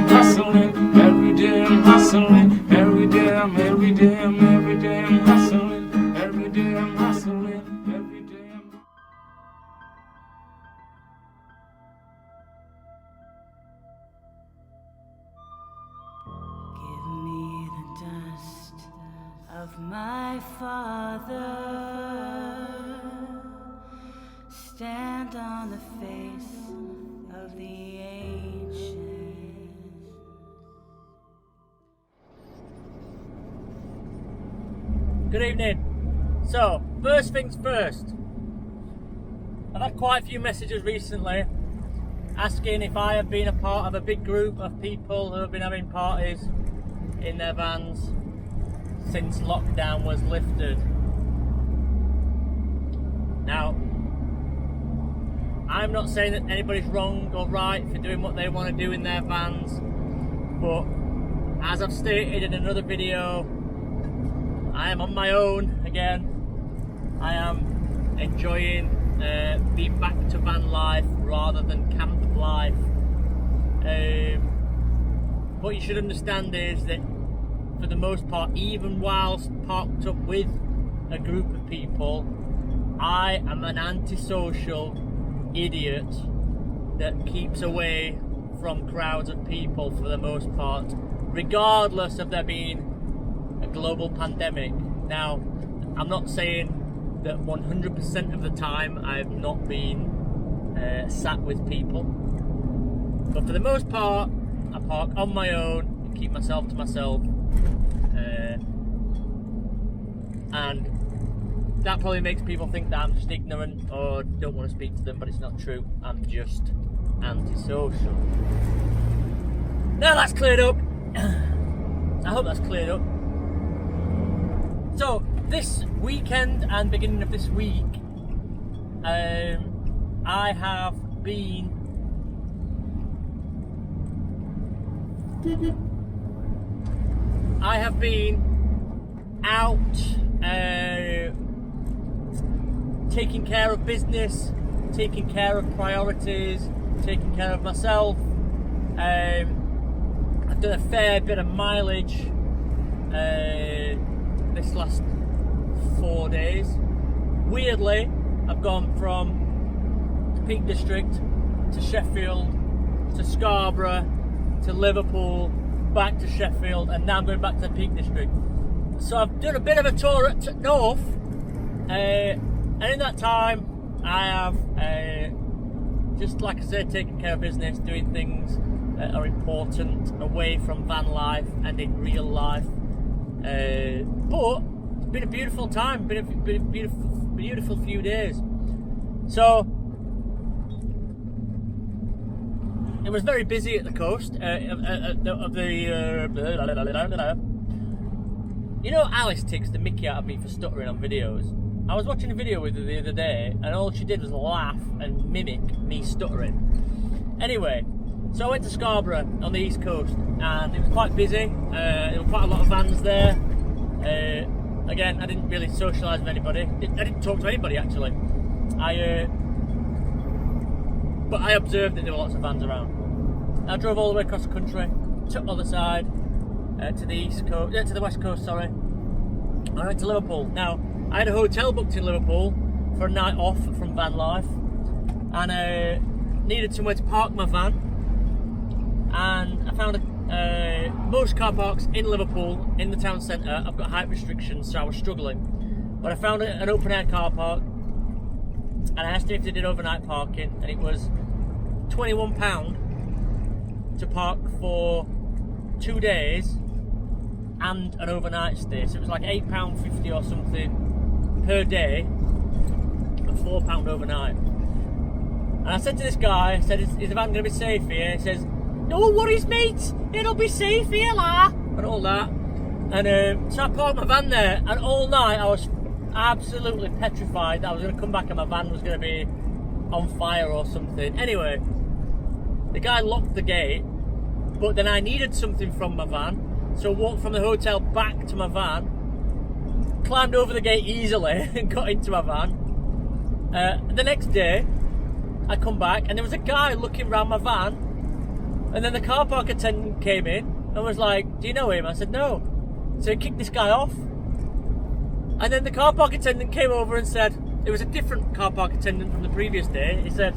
hustling, every day I'm hustling, every day I'm hustling, every day I'm hustling, every day I'm hustling, every day I'm. Give me the dust of my father. Stand on the face of the ancient. Good evening. So, first things first. I've had quite a few messages recently asking if I have been a part of a big group of people who have been having parties in their vans since lockdown was lifted. Now, I'm not saying that anybody's wrong or right for doing what they want to do in their vans, but as I've stated in another video, I am on my own again. I am enjoying being back to van life rather than camp life. What you should understand is that for the most part, even whilst parked up with a group of people, I am an antisocial idiot that keeps away from crowds of people for the most part, regardless of there being a global pandemic. Now, I'm not saying that 100% of the time I've not been sat with people, but for the most part I park on my own and keep myself to myself, and that probably makes people think that I'm just ignorant or don't want to speak to them, but it's not true. I'm just antisocial. Now that's cleared up. I hope that's cleared up. So this weekend and beginning of this week, I have been out taking care of business, taking care of priorities, taking care of myself. I've done a fair bit of mileage this last 4 days. Weirdly, I've gone from the Peak District to Sheffield to Scarborough to Liverpool, back to Sheffield, and now I'm going back to the Peak District. So I've done a bit of a tour at north, and in that time I have, just like I said, taken care of business, doing things that are important away from van life and in real life. But it's been a beautiful time, been a beautiful few days. So it was very busy at the coast of the. You know, Alice takes the mickey out of me for stuttering on videos. I was watching a video with her the other day, and all she did was laugh and mimic me stuttering. Anyway, so I went to Scarborough on the east coast, and it was quite busy. There were quite a lot of vans there. Again, I didn't really socialise with anybody. I didn't talk to anybody actually. But I observed that there were lots of vans around. I drove all the way across the country, took the other side to the east coast, to the west coast. Sorry. I went to Liverpool. Now, I had a hotel booked in Liverpool for a night off from van life, and I needed somewhere to park my van. And I found most car parks in Liverpool, in the town centre, I've got height restrictions, so I was struggling. But I found an open air car park, and I asked them if they did overnight parking, and it was £21 to park for 2 days and an overnight stay. So it was like £8.50 or something per day and £4 overnight. And I said to this guy, I said, is the van going to be safe here? He says, no worries mate, it'll be safe here la, and all that. And so I parked my van there, and all night I was absolutely petrified that I was going to come back and my van was going to be on fire or something. Anyway, the guy locked the gate, but then I needed something from my van, so I walked from the hotel back to my van, climbed over the gate easily and got into my van. The next day I come back and there was a guy looking around my van And then the car park attendant came in and was like, "Do you know him?" I said, "No." So he kicked this guy off. And then the car park attendant came over and said, it was a different car park attendant from the previous day. He said,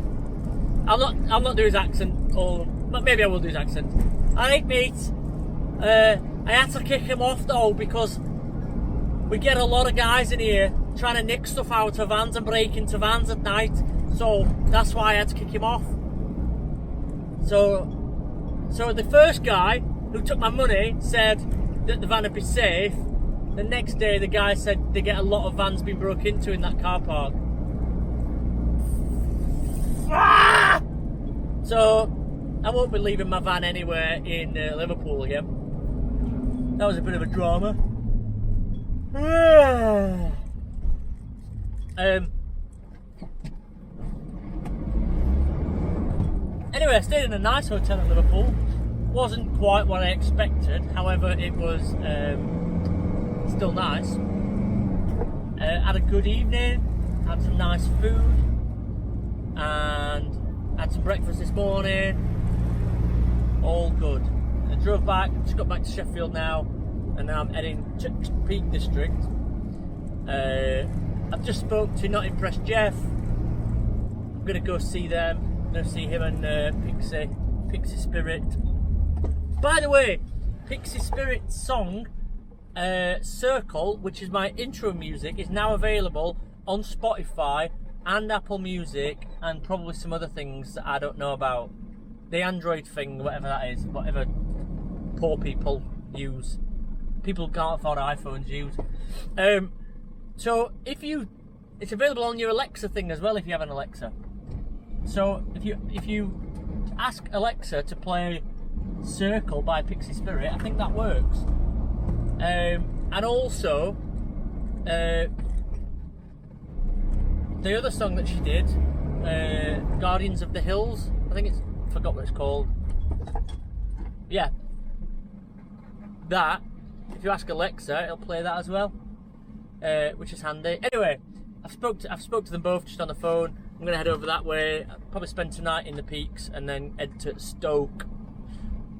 I'll not do his accent, or maybe I will do his accent. "Alright, mate. I had to kick him off though because we get a lot of guys in here trying to nick stuff out of vans and break into vans at night. So that's why I had to kick him off." So the first guy who took my money said that the van would be safe. The next day, the guy said they get a lot of vans being broke into in that car park. Ah! So I won't be leaving my van anywhere in Liverpool again. That was a bit of a drama. Anyway, I stayed in a nice hotel in Liverpool. Wasn't quite what I expected, however, it was still nice. Had a good evening, had some nice food, and had some breakfast this morning. All good. I drove back, just got back to Sheffield now, and now I'm heading to Peak District. I've just spoke to Not Impressed Jeff. I'm gonna go see them. I'm gonna see him and Pixie Spirit. By the way, Pixie Spirit's song Circle, which is my intro music, is now available on Spotify and Apple Music and probably some other things that I don't know about. The Android thing, whatever that is, whatever poor people use. People who can't afford iPhones use. So it's available on your Alexa thing as well if you have an Alexa. So if you ask Alexa to play Circle by Pixie Spirit, I think that works. And also the other song that she did, Guardians of the Hills, forgot what it's called. Yeah, that, if you ask Alexa, it'll play that as well, which is handy. Anyway, I've spoke to them both just on the phone. I'm gonna head over that way. I'll probably spend tonight in the Peaks and then head to Stoke.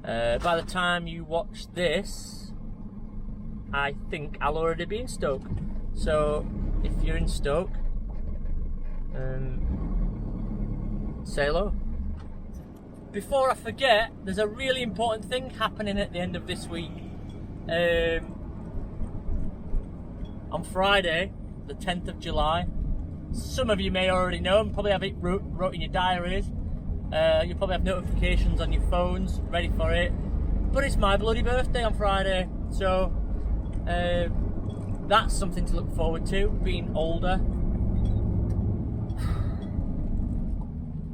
By the time you watch this, I think I'll already be in Stoke. So if you're in Stoke, say hello. Before I forget, there's a really important thing happening at the end of this week. On Friday, the 10th of July, some of you may already know and probably have it wrote in your diaries. You'll probably have notifications on your phones ready for it. But it's my bloody birthday on Friday, so that's something to look forward to, being older.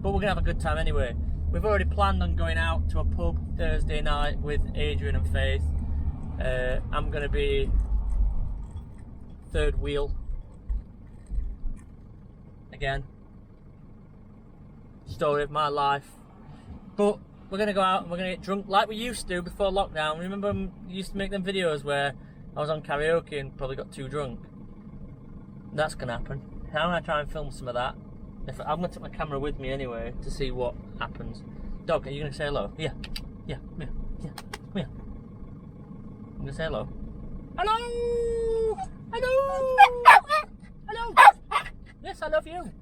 But we're gonna have a good time anyway. We've already planned on going out to a pub Thursday night with Adrian and Faith. I'm gonna be third wheel again. Story of my life. But we're gonna go out and we're gonna get drunk like we used to before lockdown. Remember we used to make them videos where I was on karaoke and probably got too drunk? That's gonna happen. I'm gonna try and film some of that. I'm gonna take my camera with me anyway to see what happens. Dog, are you gonna say hello? Yeah. Yeah, come here. Yeah, come here. I'm gonna say hello. Hello! Hello! Hello! Yes, I love you.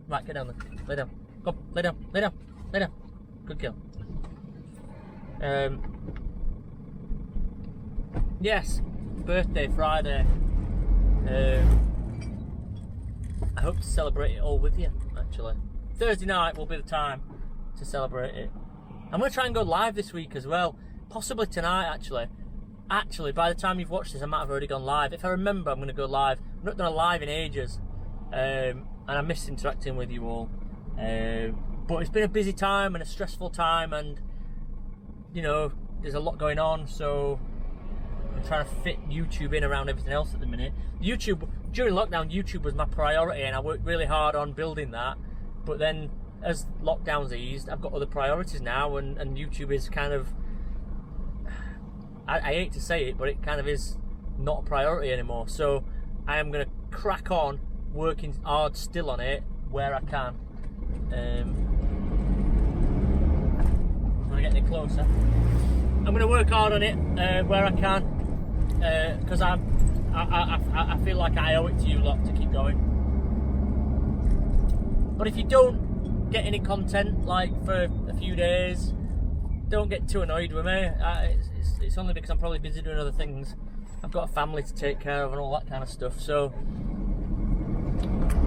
Right, get down there. Lay down. Go, lay down, lay down, lay down. Good girl. Yes, birthday Friday. I hope to celebrate it all with you, actually. Thursday night will be the time to celebrate it. I'm going to try and go live this week as well. Possibly tonight, actually. Actually, by the time you've watched this, I might have already gone live. If I remember, I'm going to go live. I've not done a live in ages. And I miss interacting with you all. But it's been a busy time and a stressful time, and you know, there's a lot going on, so I'm trying to fit YouTube in around everything else at the minute. YouTube, during lockdown, YouTube was my priority and I worked really hard on building that, but then as lockdowns eased, I've got other priorities now, and YouTube is kind of, I hate to say it, but it kind of is not a priority anymore. So I am going to crack on working hard still on it where I can. I'm going to to get any closer. I'm going to work hard on it where I can, because I feel like I owe it to you lot to keep going. But if you don't get any content like for a few days, don't get too annoyed with me. It's only because I'm probably busy doing other things. I've got a family to take care of and all that kind of stuff. So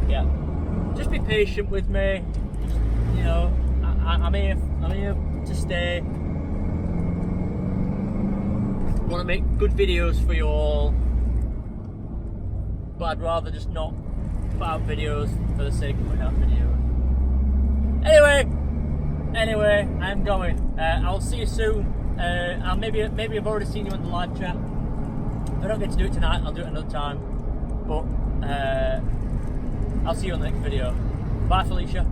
yeah, just be patient with me. Just, you know, I'm here to stay. I want to make good videos for you all, but I'd rather just not put out videos for the sake of putting out videos. Anyway, I'm going. I'll see you soon. Maybe I've already seen you on the live chat. If I don't get to do it tonight, I'll do it another time. But I'll see you on the next video. Bye, Felicia.